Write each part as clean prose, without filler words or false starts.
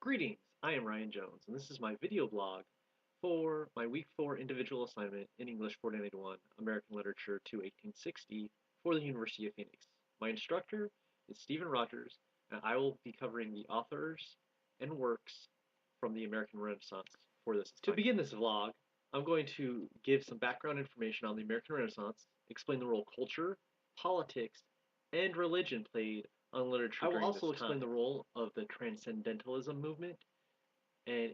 Greetings, I am Ryan Jones, and this is my video blog for my Week 4 individual assignment in English 491, American Literature to 1860 for the University of Phoenix. My instructor is Stephen Rogers, and I will be covering the authors and works from the American Renaissance for this assignment. To begin this vlog, I'm going to give some background information on the American Renaissance, explain the role culture, politics, and religion played on literature. I will also explain the role of the Transcendentalism movement and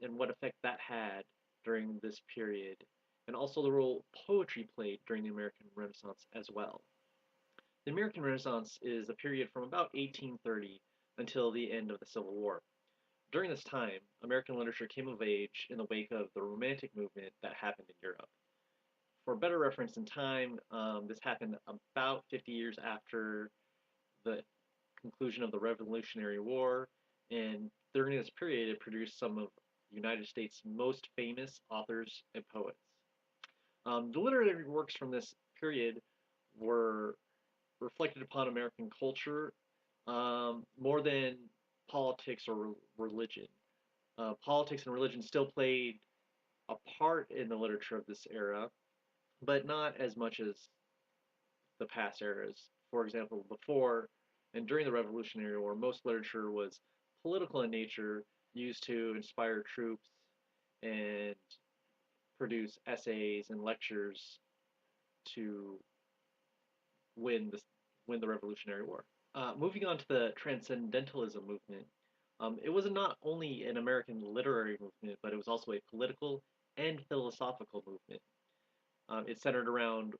and what effect that had during this period, and also the role poetry played during the American Renaissance as well. The American Renaissance is a period from about 1830 until the end of the Civil War. During this time, American literature came of age in the wake of the Romantic movement that happened in Europe. For better reference in time, this happened about 50 years after the conclusion of the Revolutionary War, and during this period it produced some of the United States' most famous authors and poets. The literary works from this period were reflected upon American culture more than politics or religion. Politics and religion still played a part in the literature of this era, but not as much as the past eras. For example, before and during the Revolutionary War, most literature was political in nature, used to inspire troops and produce essays and lectures to win the Revolutionary War. Moving on to the Transcendentalism movement, it was not only an American literary movement, but it was also a political and philosophical movement. It centered around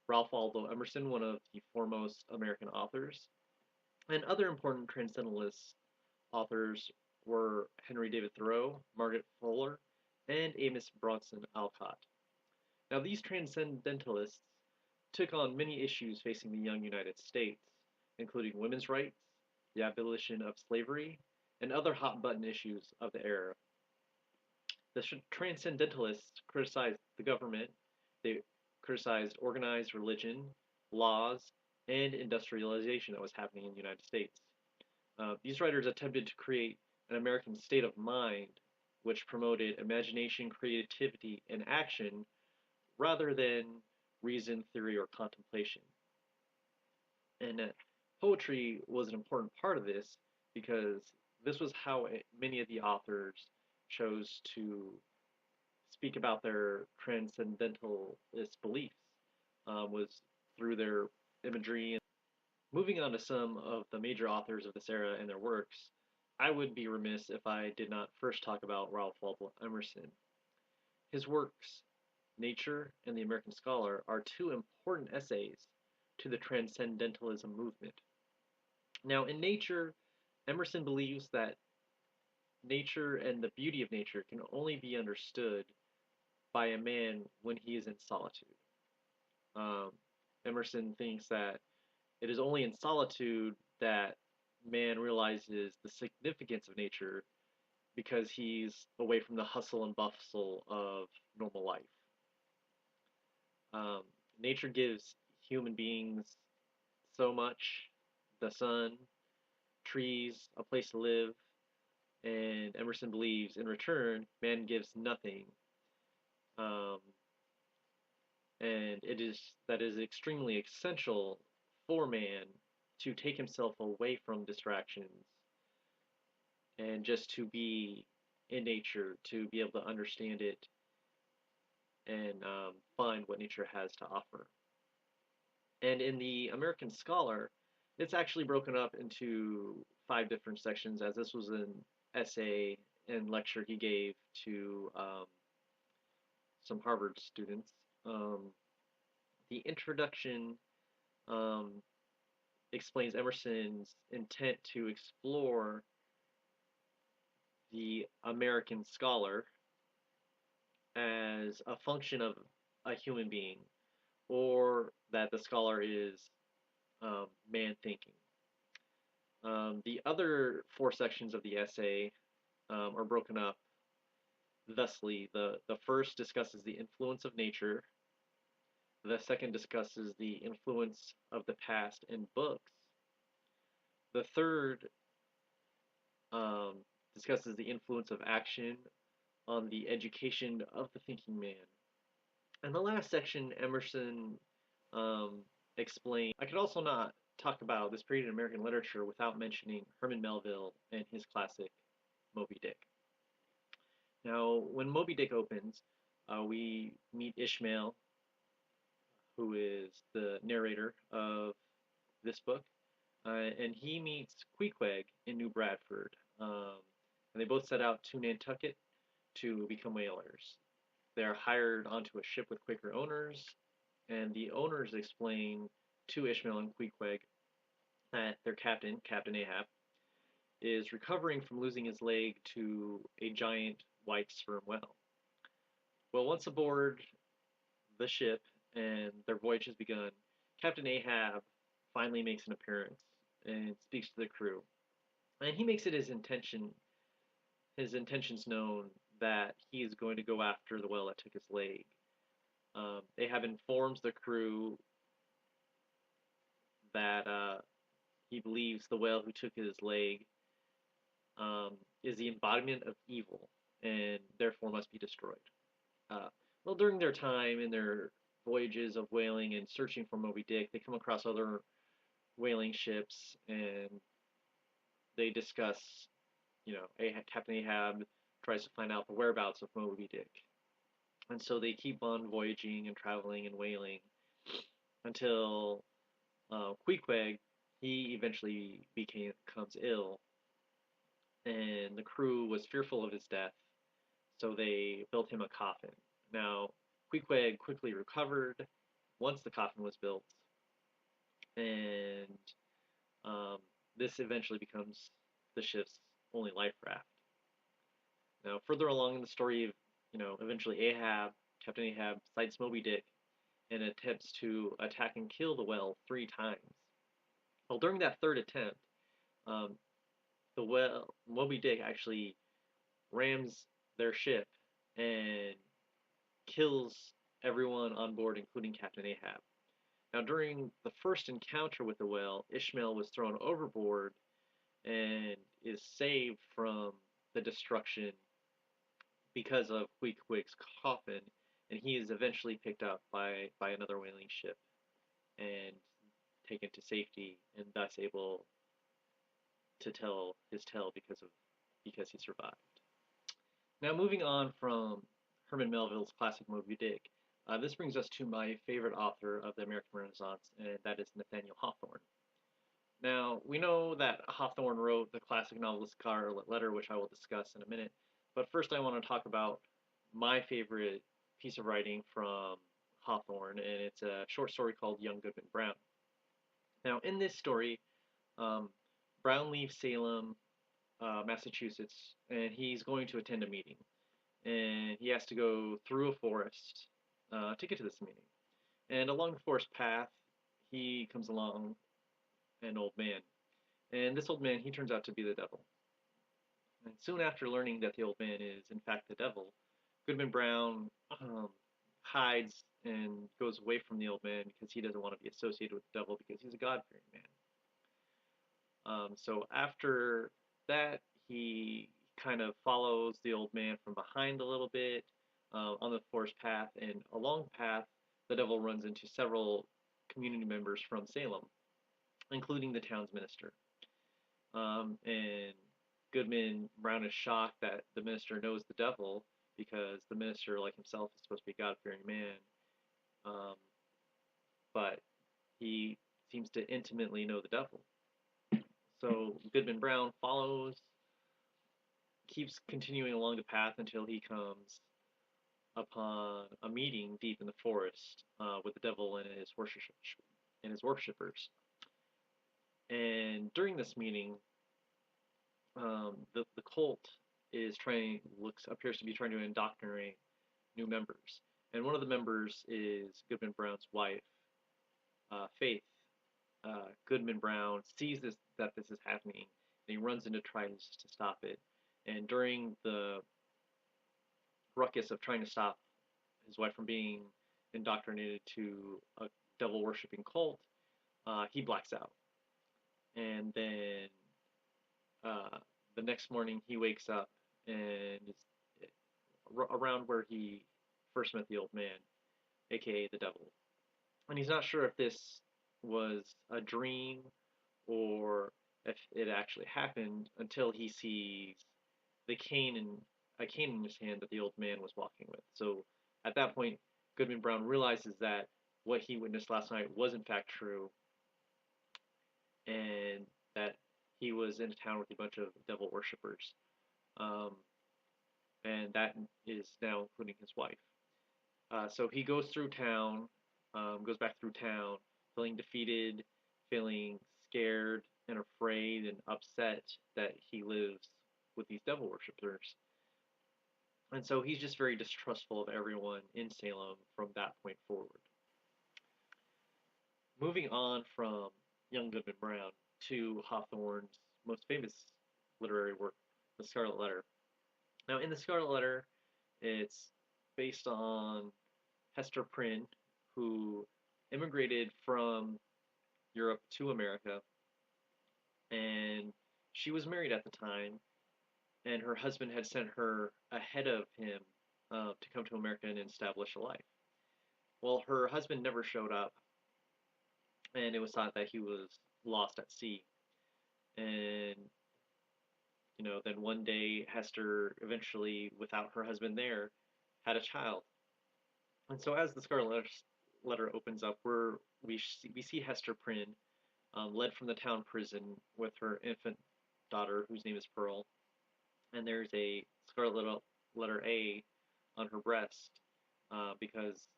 Ralph Waldo Emerson, one of the foremost American authors, and other important Transcendentalist authors were Henry David Thoreau, Margaret Fuller, and Amos Bronson Alcott. Now, these Transcendentalists took on many issues facing the young United States, including women's rights, the abolition of slavery, and other hot button issues of the era. The Transcendentalists criticized the government, they criticized organized religion, laws, and industrialization that was happening in the United States. These writers attempted to create an American state of mind which promoted imagination, creativity, and action rather than reason, theory, or contemplation. And poetry was an important part of this because this was how many of the authors chose to speak about their transcendentalist beliefs, was through their imagery. Moving on to some of the major authors of this era and their works, I would be remiss if I did not first talk about Ralph Waldo Emerson. His works, Nature and the American Scholar, are two important essays to the Transcendentalism movement. Now, in Nature, Emerson believes that nature and the beauty of nature can only be understood by a man when he is in solitude. Um, Emerson thinks that it is only in solitude that man realizes the significance of nature because he's away from the hustle and bustle of normal life. Um, Nature gives human beings so much: the sun, trees, a place to live, and Emerson believes in return, man gives nothing. Um, and that is extremely essential for man to take himself away from distractions and just to be in nature, to be able to understand it and find what nature has to offer. And in the American Scholar, it's actually broken up into 5 different sections, as this was an essay and lecture he gave to some Harvard students. The introduction um, explains Emerson's intent to explore the American scholar as a function of a human being, or that the scholar is man thinking. The other 4 sections of the essay are broken up thusly. The first discusses the influence of nature. The second discusses the influence of the past in books. The third discusses the influence of action on the education of the thinking man. And the last section, Emerson um, explained. I could also not talk about this period in American literature without mentioning Herman Melville and his classic Moby Dick. Now, when Moby Dick opens, we meet Ishmael, who is the narrator of this book, and he meets Queequeg in New Bradford. And they both set out to Nantucket to become whalers. They're hired onto a ship with Quaker owners, and the owners explain to Ishmael and Queequeg that their captain, Captain Ahab, is recovering from losing his leg to a giant white sperm whale. Well, once aboard the ship and their voyage has begun, Captain Ahab finally makes an appearance and speaks to the crew. And he makes it his intentions known that he is going to go after the whale that took his leg. Ahab informs the crew that he believes the whale who took his leg is the embodiment of evil and therefore must be destroyed. Uh, well, during their time in their voyages of whaling and searching for Moby Dick, they come across other whaling ships and they discuss, Captain Ahab tries to find out the whereabouts of Moby Dick. And so they keep on voyaging and traveling and whaling until Queequeg, he eventually becomes ill, and the crew was fearful of his death, so they built him a coffin. Now, Queequeg quickly recovered once the coffin was built, and um, this eventually becomes the ship's only life raft. Now, further along in the story, eventually Captain Ahab, sights Moby Dick and attempts to attack and kill the whale 3 times. Well, during that third attempt, um, the whale Moby Dick actually rams their ship and kills everyone on board, including Captain Ahab. Now, during the first encounter with the whale, Ishmael was thrown overboard and is saved from the destruction because of Queequeg's coffin, and he is eventually picked up by another whaling ship and taken to safety, and thus able to tell his tale because he survived. Now, moving on from Herman Melville's classic Moby Dick, this brings us to my favorite author of the American Renaissance, and that is Nathaniel Hawthorne. Now, we know that Hawthorne wrote the classic novel Scarlet Letter, which I will discuss in a minute, but first I want to talk about my favorite piece of writing from Hawthorne, and it's a short story called Young Goodman Brown. Now, in this story, um, Brown leaves Salem, Massachusetts, and he's going to attend a meeting. And he has to go through a forest to get to this meeting. And along the forest path, he comes along an old man. And this old man, he turns out to be the devil. And soon after learning that the old man is, in fact, the devil, Goodman Brown hides and goes away from the old man because he doesn't want to be associated with the devil because he's a God-fearing man. So after that, he kind of follows the old man from behind a little bit on the forest path, and along the path, the devil runs into several community members from Salem, including the town's minister. And Goodman Brown is shocked that the minister knows the devil because the minister, like himself, is supposed to be a God-fearing man, but he seems to intimately know the devil. So Goodman Brown keeps continuing along the path until he comes upon a meeting deep in the forest with the devil and his worshippers. And during this meeting, the cult appears to be trying to indoctrinate new members. And one of the members is Goodman Brown's wife, Faith. Goodman Brown sees that this is happening, and he runs in to try to stop it. And during the ruckus of trying to stop his wife from being indoctrinated to a devil worshipping cult, he blacks out. And then the next morning he wakes up and is around where he first met the old man, aka the devil. And he's not sure if this was a dream or if it actually happened until he sees the cane in a cane in his hand that the old man was walking with. So at that point, Goodman Brown realizes that what he witnessed last night was in fact true, and that he was in a town with a bunch of devil worshippers, um, and that is now including his wife. So he goes through town, goes back through town, feeling defeated, feeling scared and afraid and upset that he lives with these devil worshippers. And so he's just very distrustful of everyone in Salem from that point forward. Moving on from Young Goodman Brown to Hawthorne's most famous literary work, The Scarlet Letter. Now, in The Scarlet Letter, it's based on Hester Prynne, who immigrated from Europe to America, and she was married at the time, and her husband had sent her ahead of him to come to America and establish a life. Well, her husband never showed up, and it was thought that he was lost at sea. And then one day Hester eventually, without her husband there, had a child. And so as the Scarlet Letter opens up, we see Hester Prynne led from the town prison with her infant daughter, whose name is Pearl, and there's a scarlet letter A on her breast because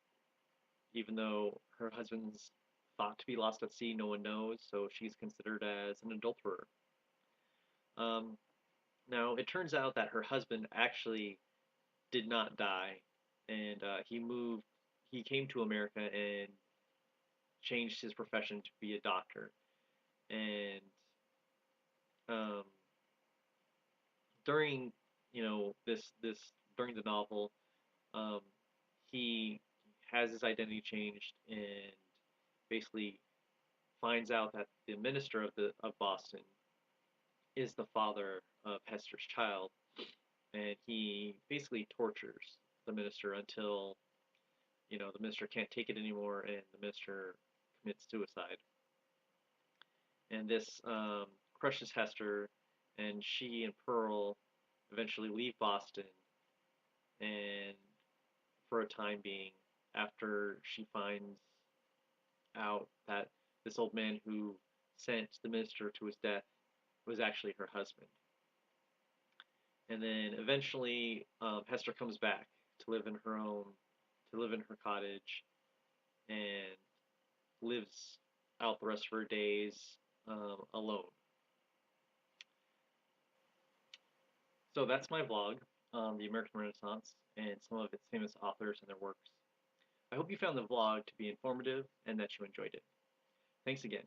even though her husband's thought to be lost at sea, no one knows, so she's considered as an adulterer. Um, Now, it turns out that her husband actually did not die, and he came to America and changed his profession to be a doctor. And um, during, this during the novel, um, he has his identity changed and basically finds out that the minister of Boston is the father of Hester's child, and he basically tortures the minister until the minister can't take it anymore, and the minister commits suicide. And this crushes Hester, and she and Pearl eventually leave Boston, and for a time being, after she finds out that this old man who sent the minister to his death was actually her husband. And then eventually, Hester comes back to live in her cottage, and lives out the rest of her days alone. So that's my vlog on the American Renaissance and some of its famous authors and their works. I hope you found the vlog to be informative and that you enjoyed it. Thanks again.